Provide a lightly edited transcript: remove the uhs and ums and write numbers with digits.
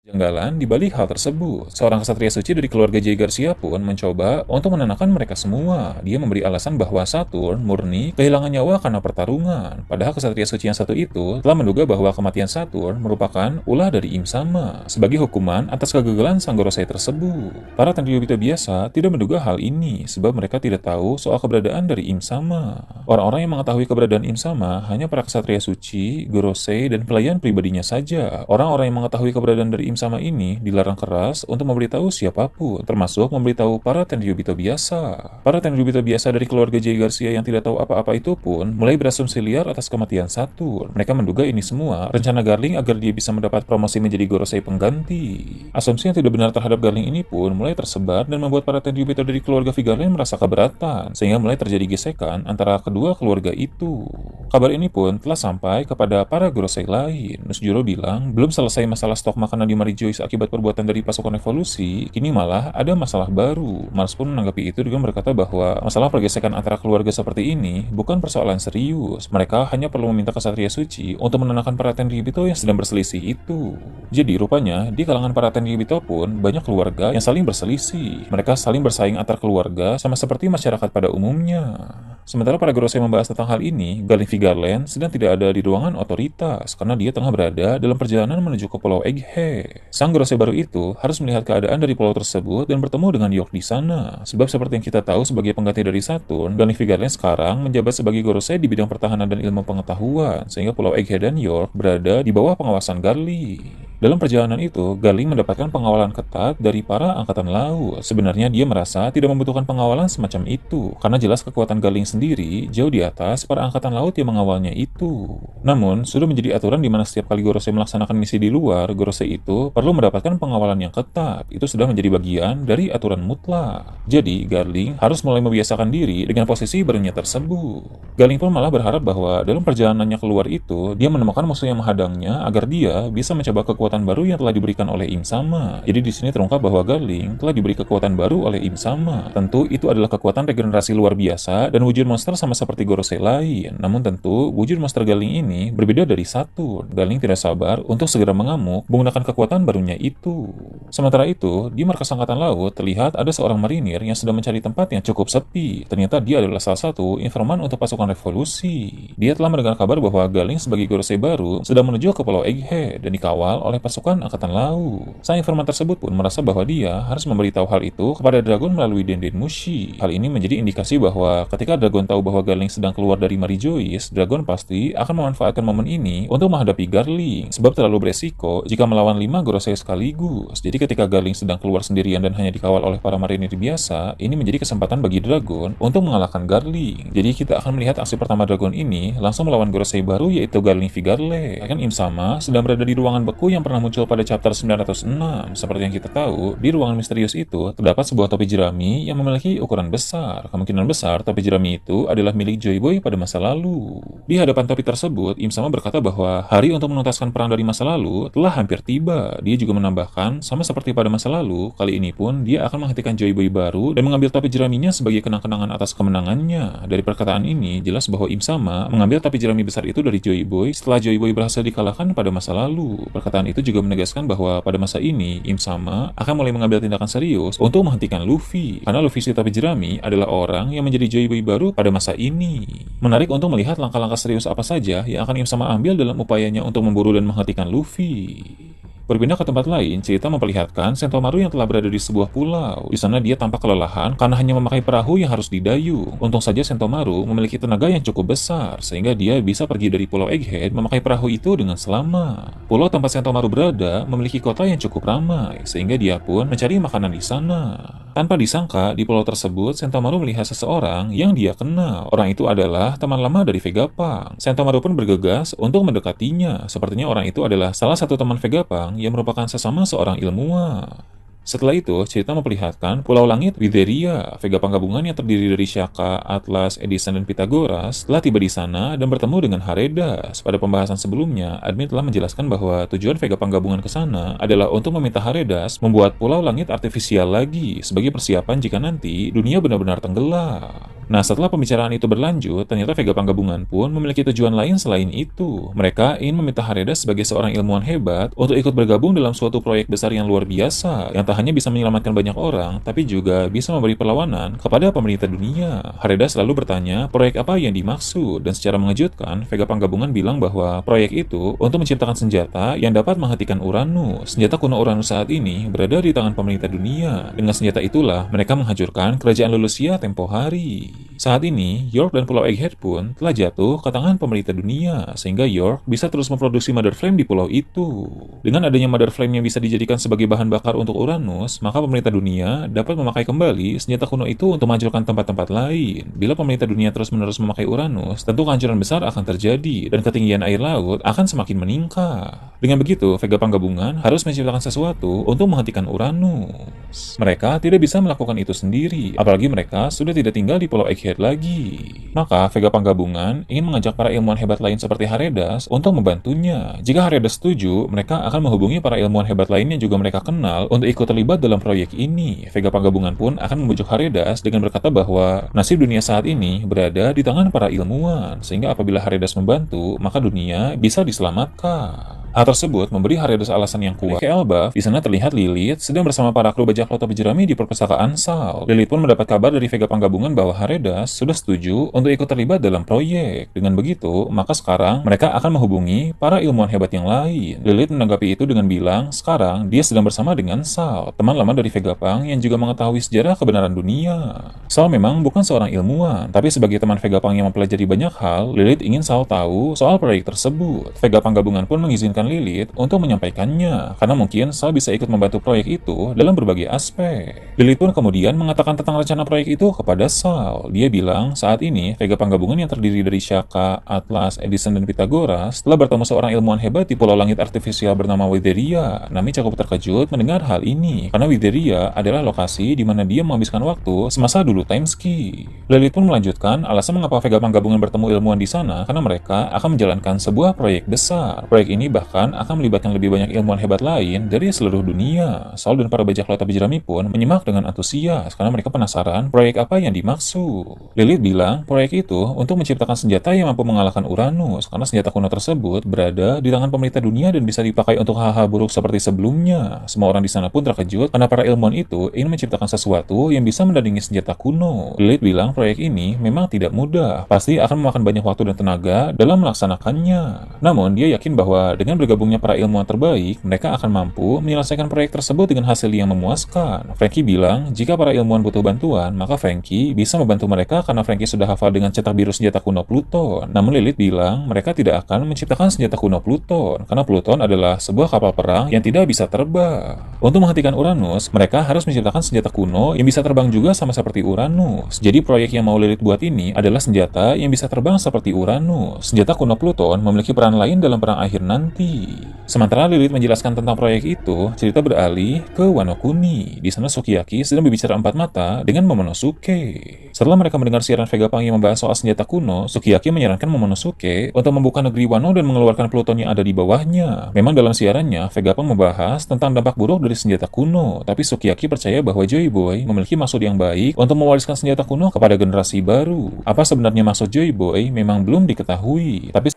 Janggalan di balik hal tersebut, seorang ksatria suci dari keluarga Jay Garcia pun mencoba untuk menenangkan mereka semua. Dia memberi alasan bahwa Saturn murni kehilangan nyawa karena pertarungan. Padahal ksatria suci yang satu itu telah menduga bahwa kematian Saturn merupakan ulah dari Im Sama sebagai hukuman atas kegagalan sang Gorosei tersebut. Para Tenryubito biasa tidak menduga hal ini sebab mereka tidak tahu soal keberadaan dari Im Sama. Orang-orang yang mengetahui keberadaan Im Sama hanya para ksatria suci, Gorosei, dan pelayan pribadinya saja. Orang-orang yang mengetahui keberadaan dari Im Sama ini dilarang keras untuk memberitahu siapapun, termasuk memberitahu para Tenryubito biasa. Para Tenryubito biasa dari keluarga Jay Garcia yang tidak tahu apa-apa itu pun mulai berasumsi liar atas kematian Saturn. Mereka menduga ini semua rencana Garling agar dia bisa mendapat promosi menjadi Gorosei pengganti. Asumsi yang tidak benar terhadap Garling ini pun mulai tersebar dan membuat para Tenryubito dari keluarga Vigarland merasa keberatan, sehingga mulai terjadi gesekan antara kedua keluarga itu. Kabar ini pun telah sampai kepada para Gorosei lain. Nusjuro bilang, belum selesai masalah stok makanan di Marijois akibat perbuatan dari pasukan revolusi, kini malah ada masalah baru. Mars pun menanggapi itu dengan berkata bahwa masalah pergesekan antara keluarga seperti ini bukan persoalan serius. Mereka hanya perlu meminta kesatria suci untuk menenangkan para Tenryubito yang sedang berselisih itu. Jadi rupanya, di kalangan para Tenryubito pun banyak keluarga yang saling berselisih. Mereka saling bersaing antar keluarga sama seperti masyarakat pada umumnya. Sementara para Gorosei membahas tentang hal ini, Garling Vigarland sedang tidak ada di ruangan otoritas karena dia tengah berada dalam perjalanan menuju ke Pulau Egghead. Sang Gorosei baru itu harus melihat keadaan dari pulau tersebut dan bertemu dengan York di sana. Sebab seperti yang kita tahu sebagai pengganti dari Saturn, Garling Vigarland sekarang menjabat sebagai Gorosei di bidang pertahanan dan ilmu pengetahuan, sehingga Pulau Egghead dan York berada di bawah pengawasan Garling. Dalam perjalanan itu, Garling mendapatkan pengawalan ketat dari para angkatan laut. Sebenarnya dia merasa tidak membutuhkan pengawalan semacam itu, karena jelas kekuatan Garling sendiri jauh di atas para angkatan laut yang mengawalnya itu. Namun, sudah menjadi aturan di mana setiap kali Gorosei melaksanakan misi di luar, Gorosei itu perlu mendapatkan pengawalan yang ketat. Itu sudah menjadi bagian dari aturan mutlak. Jadi, Garling harus mulai membiasakan diri dengan posisi barunya tersebut. Garling pun malah berharap bahwa dalam perjalanannya keluar itu, dia menemukan musuh yang menghadangnya agar dia bisa mencoba kekuatan baru yang telah diberikan oleh Im Sama. Jadi di sini terungkap bahwa Garling telah diberi kekuatan baru oleh Im Sama. Tentu itu adalah kekuatan regenerasi luar biasa dan wujud monster sama seperti Gorosei lain. Namun tentu wujud monster Garling ini berbeda dari Saturn. Garling tidak sabar untuk segera mengamuk menggunakan kekuatan barunya itu. Sementara itu, di markas angkatan laut terlihat ada seorang marinir yang sedang mencari tempat yang cukup sepi. Ternyata dia adalah salah satu informan untuk pasukan revolusi. Dia telah mendengar kabar bahwa Garling sebagai Gorosei baru sedang menuju ke Pulau Egghead dan dikawal oleh pasukan angkatan laut. Sang informan tersebut pun merasa bahwa dia harus memberitahu hal itu kepada Dragon melalui Denden Mushi. Hal ini menjadi indikasi bahwa ketika Dragon tahu bahwa Garling sedang keluar dari Marijois, Dragon pasti akan memanfaatkan momen ini untuk menghadapi Garling, sebab terlalu beresiko jika melawan 5 Gorosei sekaligus. Jadi ketika Garling sedang keluar sendirian dan hanya dikawal oleh para marinir biasa, ini menjadi kesempatan bagi Dragon untuk mengalahkan Garling. Jadi kita akan melihat aksi pertama Dragon ini langsung melawan Gorosei baru, yaitu Garling Vigarland. Bahkan Im Sama sedang berada di ruangan beku yang pernah muncul pada chapter 906. Seperti yang kita tahu, di ruangan misterius itu terdapat sebuah topi jerami yang memiliki ukuran besar. Kemungkinan besar topi jerami itu adalah milik Joy Boy pada masa lalu. Di hadapan topi tersebut, Im Sama berkata bahwa hari untuk menuntaskan perang dari masa lalu telah hampir tiba. Dia juga menambahkan, sama seperti pada masa lalu, kali ini pun dia akan menghentikan Joy Boy baru dan mengambil topi jeraminya sebagai kenang-kenangan atas kemenangannya. Dari perkataan ini, jelas bahwa Im Sama mengambil topi jerami besar itu dari Joy Boy setelah Joy Boy berhasil dikalahkan pada masa lalu. Perkataan itu juga menegaskan bahwa pada masa ini, Im Sama akan mulai mengambil tindakan serius untuk menghentikan Luffy. Karena Luffy si topi jerami adalah orang yang menjadi Joy Boy baru pada masa ini. Menarik untuk melihat langkah-langkah serius apa saja yang akan Im Sama ambil dalam upayanya untuk memburu dan menghentikan Luffy. Berpindah ke tempat lain, cerita memperlihatkan Sentomaru yang telah berada di sebuah pulau. Di sana dia tampak kelelahan karena hanya memakai perahu yang harus didayung. Untung saja Sentomaru memiliki tenaga yang cukup besar, sehingga dia bisa pergi dari Pulau Egghead memakai perahu itu dengan selamat. Pulau tempat Sentomaru berada memiliki kota yang cukup ramai, sehingga dia pun mencari makanan di sana. Tanpa disangka, di pulau tersebut, Sentomaru melihat seseorang yang dia kenal. Orang itu adalah teman lama dari Vegapunk. Sentomaru pun bergegas untuk mendekatinya. Sepertinya orang itu adalah salah satu teman Vegapunk yang merupakan sesama seorang ilmuwan. Setelah itu, cerita memperlihatkan Pulau Langit Witheria, Vega Panggabungan yang terdiri dari Shaka, Atlas, Edison, dan Pythagoras, telah tiba di sana dan bertemu dengan Haredas. Pada pembahasan sebelumnya, admin telah menjelaskan bahwa tujuan Vega Panggabungan ke sana adalah untuk meminta Haredas membuat Pulau Langit artifisial lagi sebagai persiapan jika nanti dunia benar-benar tenggelam. Nah, setelah pembicaraan itu berlanjut, ternyata Vega Panggabungan pun memiliki tujuan lain selain itu. Mereka ingin meminta Haredas sebagai seorang ilmuwan hebat untuk ikut bergabung dalam suatu proyek besar yang luar biasa, yang tak hanya bisa menyelamatkan banyak orang, tapi juga bisa memberi perlawanan kepada pemerintah dunia. Haredas selalu bertanya proyek apa yang dimaksud, dan secara mengejutkan, Vega Panggabungan bilang bahwa proyek itu untuk menciptakan senjata yang dapat menghentikan Uranus. Senjata kuno Uranus saat ini berada di tangan pemerintah dunia. Dengan senjata itulah mereka menghancurkan kerajaan Lulusia tempo hari. Saat ini, York dan Pulau Egghead pun telah jatuh ke tangan pemerintah dunia, sehingga York bisa terus memproduksi Mother Flame di pulau itu. Dengan adanya Mother Flame yang bisa dijadikan sebagai bahan bakar untuk Uranus, maka pemerintah dunia dapat memakai kembali senjata kuno itu untuk menghancurkan tempat-tempat lain. Bila pemerintah dunia terus-menerus memakai Uranus, tentu kehancuran besar akan terjadi, dan ketinggian air laut akan semakin meningkat. Dengan begitu, Vega Panggabungan harus menciptakan sesuatu untuk menghentikan Uranus. Mereka tidak bisa melakukan itu sendiri, apalagi mereka sudah tidak tinggal di Pulau Egghead lagi. Maka, Vega Panggabungan ingin mengajak para ilmuwan hebat lain seperti Haredas untuk membantunya. Jika Haredas setuju, mereka akan menghubungi para ilmuwan hebat lain yang juga mereka kenal untuk ikut terlibat dalam proyek ini. Vega Panggabungan pun akan membujuk Haredas dengan berkata bahwa nasib dunia saat ini berada di tangan para ilmuwan, sehingga apabila Haredas membantu, maka dunia bisa diselamatkan. Hal tersebut memberi Haredas alasan yang kuat. Ke Elbaf, di sana terlihat Lilith sedang bersama para kru bajak laut berjerami di perpustakaan Sal. Lilith pun mendapat kabar dari Vega Panggabungan bahwa Haredas sudah setuju untuk ikut terlibat dalam proyek. Dengan begitu, maka sekarang mereka akan menghubungi para ilmuwan hebat yang lain. Lilith menanggapi itu dengan bilang, sekarang dia sedang bersama dengan Sal, teman lama dari Vegapunk yang juga mengetahui sejarah kebenaran dunia. Sal memang bukan seorang ilmuwan, tapi sebagai teman Vegapunk yang mempelajari banyak hal, Lilith ingin Sal tahu soal proyek tersebut. Vega Panggabungan pun mengizinkan Lilith untuk menyampaikannya, karena mungkin Sal bisa ikut membantu proyek itu dalam berbagai aspek. Lilith pun kemudian mengatakan tentang rencana proyek itu kepada Sal. Dia bilang, saat ini Vega Panggabungan yang terdiri dari Shaka, Atlas, Edison, dan Pythagoras telah bertemu seorang ilmuwan hebat di Pulau Langit artifisial bernama Witheria. Nami cukup terkejut mendengar hal ini, karena Witheria adalah lokasi di mana dia menghabiskan waktu semasa dulu time ski. Lilith pun melanjutkan alasan mengapa Vega Panggabungan bertemu ilmuwan di sana, karena mereka akan menjalankan sebuah proyek besar. Proyek ini bahkan akan melibatkan lebih banyak ilmuwan hebat lain dari seluruh dunia. Sal dan para bajak laut berjerami pun menyimak dengan antusias karena mereka penasaran proyek apa yang dimaksud. Lilith bilang proyek itu untuk menciptakan senjata yang mampu mengalahkan Uranus, karena senjata kuno tersebut berada di tangan pemerintah dunia dan bisa dipakai untuk hal-hal buruk seperti sebelumnya. Semua orang di sana pun terkejut karena para ilmuwan itu ingin menciptakan sesuatu yang bisa menandingi senjata kuno. Lilith bilang proyek ini memang tidak mudah, pasti akan memakan banyak waktu dan tenaga dalam melaksanakannya. Namun dia yakin bahwa dengan bergabungnya para ilmuwan terbaik, mereka akan mampu menyelesaikan proyek tersebut dengan hasil yang memuaskan. Frankie bilang, jika para ilmuwan butuh bantuan, maka Frankie bisa membantu mereka karena Frankie sudah hafal dengan cetak biru senjata kuno Pluton. Namun Lilith bilang, mereka tidak akan menciptakan senjata kuno Pluton, karena Pluton adalah sebuah kapal perang yang tidak bisa terbang. Untuk menghentikan Uranus, mereka harus menciptakan senjata kuno yang bisa terbang juga sama seperti Uranus. Jadi proyek yang mau Lilith buat ini adalah senjata yang bisa terbang seperti Uranus. Senjata kuno Pluton memiliki peran lain dalam perang akhir nanti. Sementara Lilith menjelaskan tentang proyek itu, cerita beralih ke Wano Kuni. Di sana Sukiyaki sedang berbicara empat mata dengan Momonosuke. Setelah mereka mendengar siaran Vegapunk yang membahas soal senjata kuno, Sukiyaki menyarankan Momonosuke untuk membuka negeri Wano dan mengeluarkan Pluton yang ada di bawahnya. Memang dalam siarannya, Vegapunk membahas tentang dampak buruk dari senjata kuno, tapi Sukiyaki percaya bahwa Joy Boy memiliki maksud yang baik untuk mewariskan senjata kuno kepada generasi baru. Apa sebenarnya maksud Joy Boy memang belum diketahui, tapi